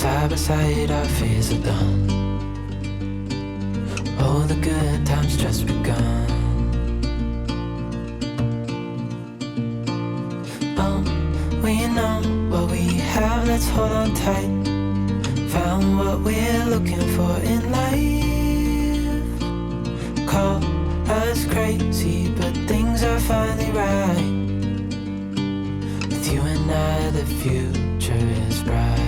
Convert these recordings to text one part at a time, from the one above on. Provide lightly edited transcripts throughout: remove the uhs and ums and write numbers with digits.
side by side our fears are done. All the good times just begun. Oh, we know what we have, let's hold on tight. Found what we're looking for in life. Call us crazy, but things are finally right. With you and I, the future is bright.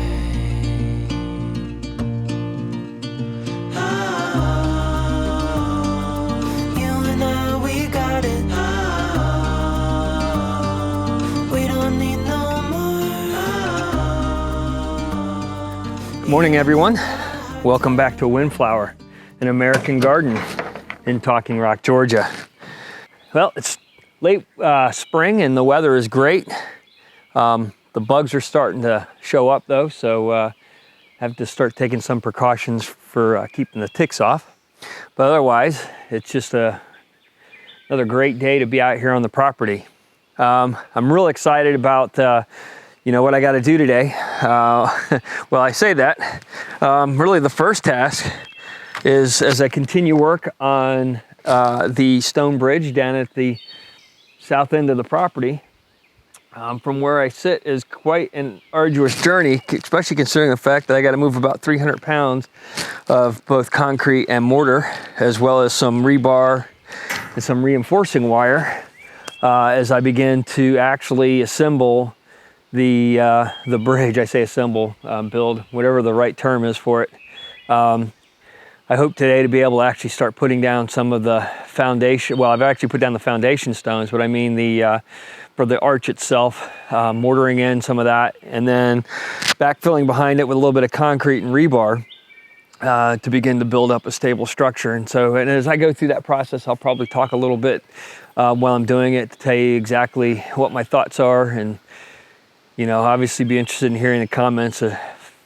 Good morning, everyone. Welcome back to Windflower, an American garden in Talking Rock, Georgia. Well, it's late spring and the weather is great. The bugs are starting to show up though, so have to start taking some precautions for keeping the ticks off. But otherwise, it's just another great day to be out here on the property. I'm real excited about what I got to do today. Well, I say that. Really the first task is, as I continue work on the stone bridge down at the south end of the property, from where I sit is quite an arduous journey, especially considering the fact that I got to move about 300 pounds of both concrete and mortar, as well as some rebar and some reinforcing wire, as I begin to actually assemble the bridge. I say assemble, build, whatever the right term is for it. I hope today to be able to actually start putting down some of the foundation. Well, I've actually put down the foundation stones, but I mean for the arch itself, mortaring in some of that, and then backfilling behind it with a little bit of concrete and rebar to begin to build up a stable structure. And as I go through that process, I'll probably talk a little bit while I'm doing it to tell you exactly what my thoughts are, and obviously be interested in hearing the comments to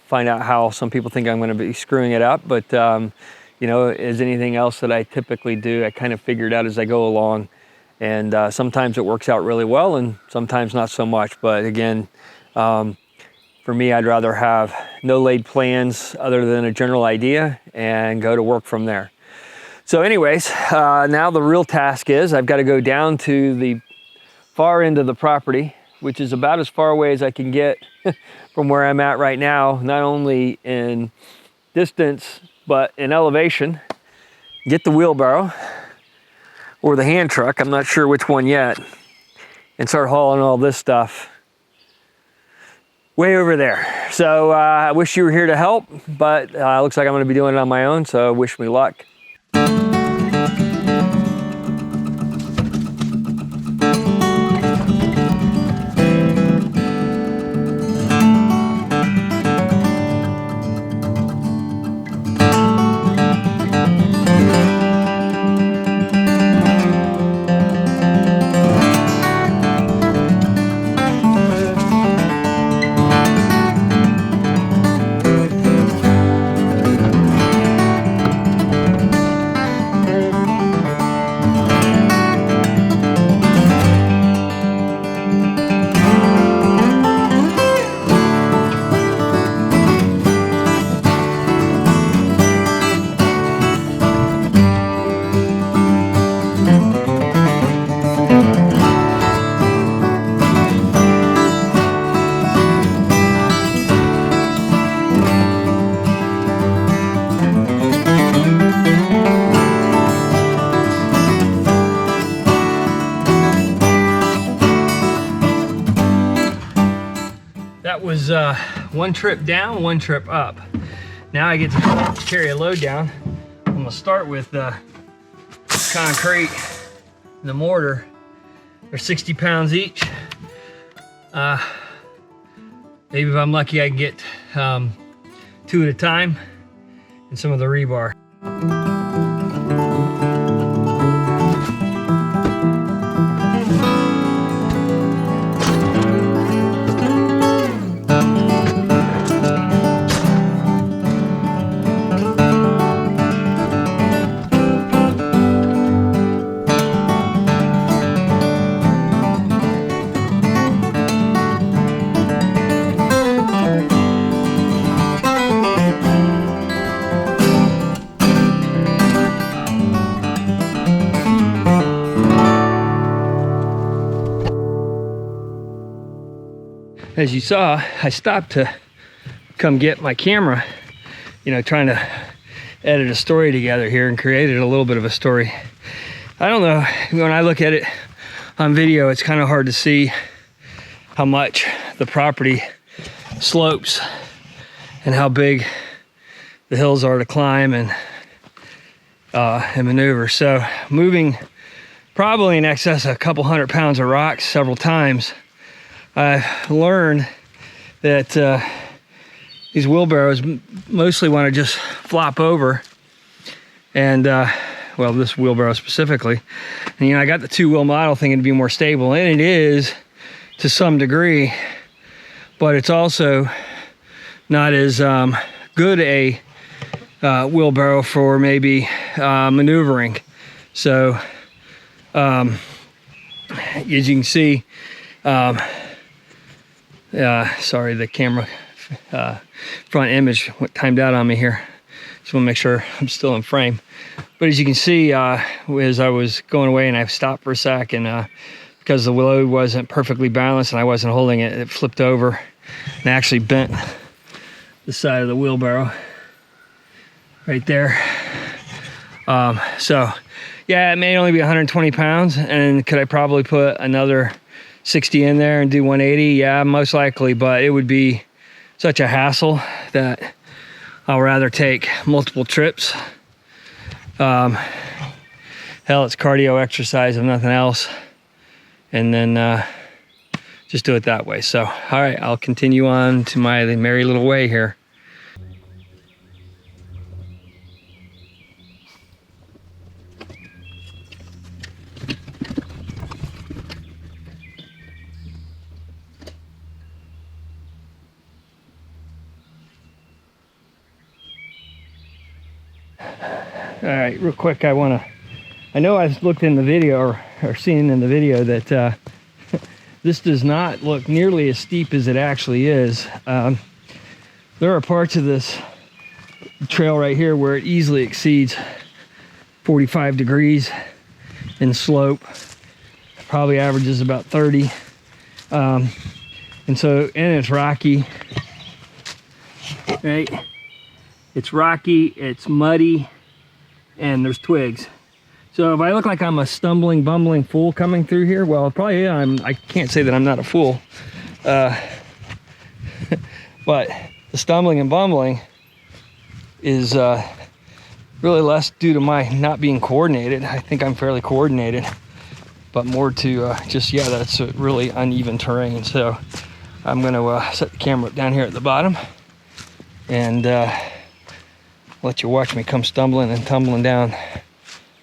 find out how some people think I'm going to be screwing it up. But, as anything else that I typically do, I kind of figure it out as I go along. And sometimes it works out really well and sometimes not so much. But again, for me, I'd rather have no laid plans other than a general idea and go to work from there. So anyways, now the real task is I've got to go down to the far end of the property, which is about as far away as I can get from where I'm at right now, not only in distance, but in elevation. Get the wheelbarrow or the hand truck, I'm not sure which one yet, and start hauling all this stuff way over there. So I wish you were here to help, but it looks like I'm gonna be doing it on my own, so wish me luck. That was one trip down, one trip up. Now I get to carry a load down. I'm gonna start with the concrete and the mortar. They're 60 pounds each. Maybe if I'm lucky I can get 2 at a time, and some of the rebar. as you saw, I stopped to come get my camera, you know, trying to edit a story together here, and created a little bit of a story. I don't know, when I look at it on video, it's kind of hard to see how much the property slopes and how big the hills are to climb and maneuver. So moving probably in excess of a couple 100 pounds of rocks several times, I've learned that these wheelbarrows mostly want to just flop over, and well, this wheelbarrow specifically. And you know, I got the 2-wheel model thinking to be more stable, and it is to some degree, but it's also not as good a wheelbarrow for maybe maneuvering. So as you can see, sorry, the camera front image timed out on me here. Just want to make sure I'm still in frame. But as you can see, as I was going away and I stopped for a sec, and because the load wasn't perfectly balanced and I wasn't holding it, it flipped over and actually bent the side of the wheelbarrow right there. So yeah, it may only be 120 pounds, and could I probably put another 60 in there and do 180? Yeah, most likely, but it would be such a hassle that I'll rather take multiple trips. Hell, it's cardio exercise if nothing else, and then just do it that way. So all right, I'll continue on to my merry little way here. All right, real quick, I know I've looked in the video or seen in the video that this does not look nearly as steep as it actually is. There are parts of this trail right here where it easily exceeds 45 degrees in slope. Probably averages about 30. And it's rocky, right? It's rocky, it's muddy, and there's twigs. So if I look like I'm a stumbling, bumbling fool coming through here, well, probably I can't say that I'm not a fool. But the stumbling and bumbling is really less due to my not being coordinated. I think I'm fairly coordinated, but more to just, yeah, that's a really uneven terrain. So I'm gonna set the camera up down here at the bottom and let you watch me come stumbling and tumbling down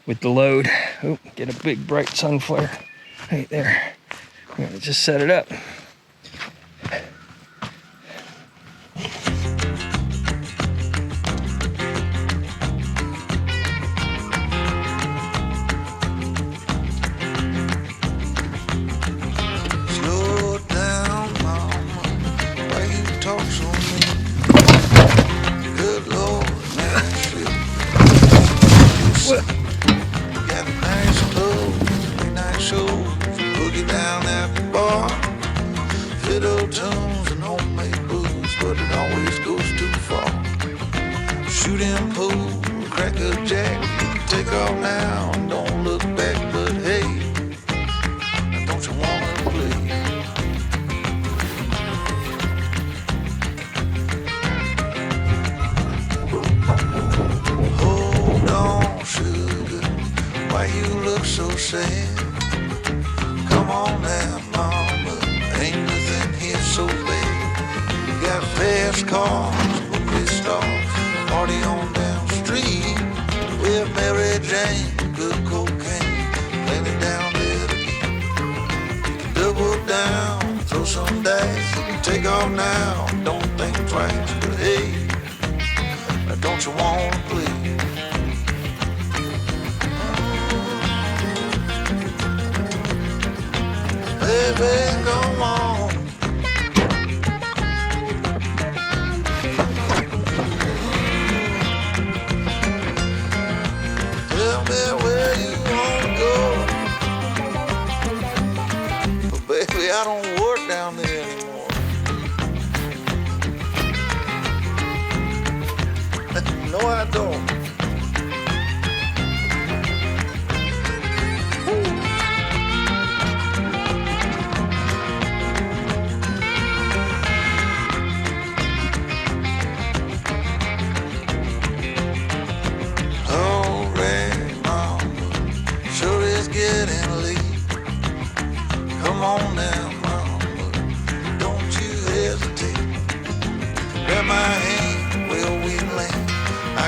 with the load. Oh, get a big bright sun flare right there. I'm gonna just set it up. Slow down, mama. Why you talk so mean? Good Lord, man, shit. What? Got nice clothes, nice shows, boogie down at the bar, fiddle tunes and homemade booze, but it always goes too far. Shooting pool, crack a jack, take off now, and don't look back, but hey, now don't you wanna play? Hold on, sugar. Why you look so sad? Come on now, mama, ain't nothing here so bad. You got fast cars, movie stars, party on down the street with Mary Jane, good cocaine, plenty down there to eat. You can double down, throw some dice, you can take off now, don't think twice, but hey, now don't you wanna play? Baby, come on. Tell me where you wanna go. But baby, I don't work down there anymore.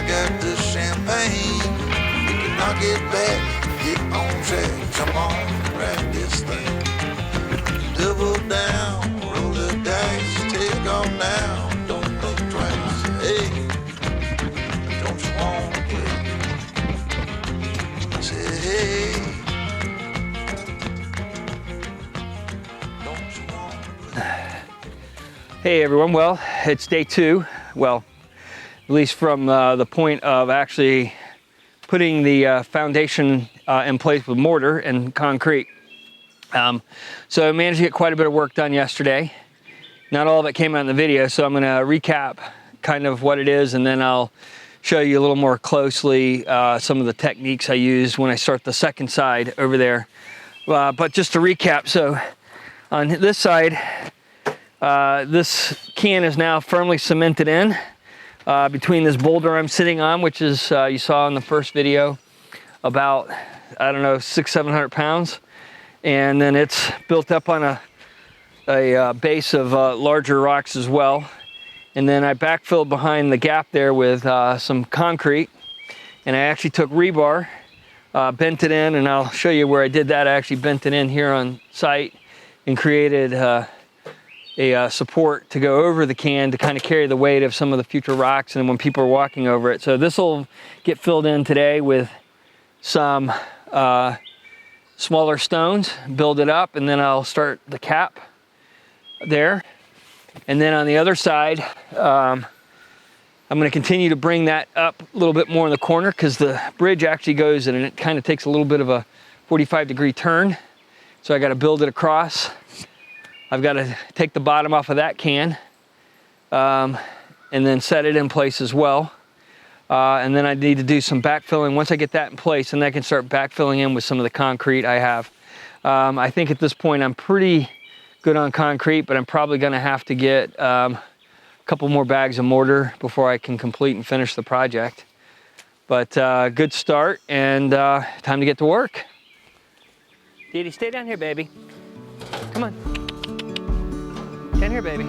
I got the champagne. You can knock it back, get on track. Come on, ride this thing. Double down, roll the dice, take off now. Don't think twice. Hey, don't you wanna play? Say hey. Don't you wanna play? Hey everyone, well, it's day 2. Well, at least from the point of actually putting the foundation in place with mortar and concrete. So I managed to get quite a bit of work done yesterday. Not all of it came out in the video, so I'm going to recap kind of what it is, and then I'll show you a little more closely some of the techniques I used when I start the second side over there. But just to recap, so on this side, this can is now firmly cemented in between this boulder I'm sitting on, which is, you saw in the first video, about, I don't know, 600-700 pounds. And then it's built up on a base of larger rocks as well. And then I backfilled behind the gap there with some concrete. And I actually took rebar, bent it in, and I'll show you where I did that. I actually bent it in here on site and created a support to go over the can to kind of carry the weight of some of the future rocks and when people are walking over it. So this will get filled in today with some smaller stones, build it up, and then I'll start the cap there. And then on the other side, I'm going to continue to bring that up a little bit more in the corner because the bridge actually goes and it kind of takes a little bit of a 45-degree turn. So I got to build it across. I've got to take the bottom off of that can and then set it in place as well. And then I need to do some backfilling. Once I get that in place, and I can start backfilling in with some of the concrete I have. I think at this point I'm pretty good on concrete, but I'm probably going to have to get a couple more bags of mortar before I can complete and finish the project. But good start, and time to get to work. Dee Dee, stay down here, baby. Come on. Down here, baby.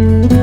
you.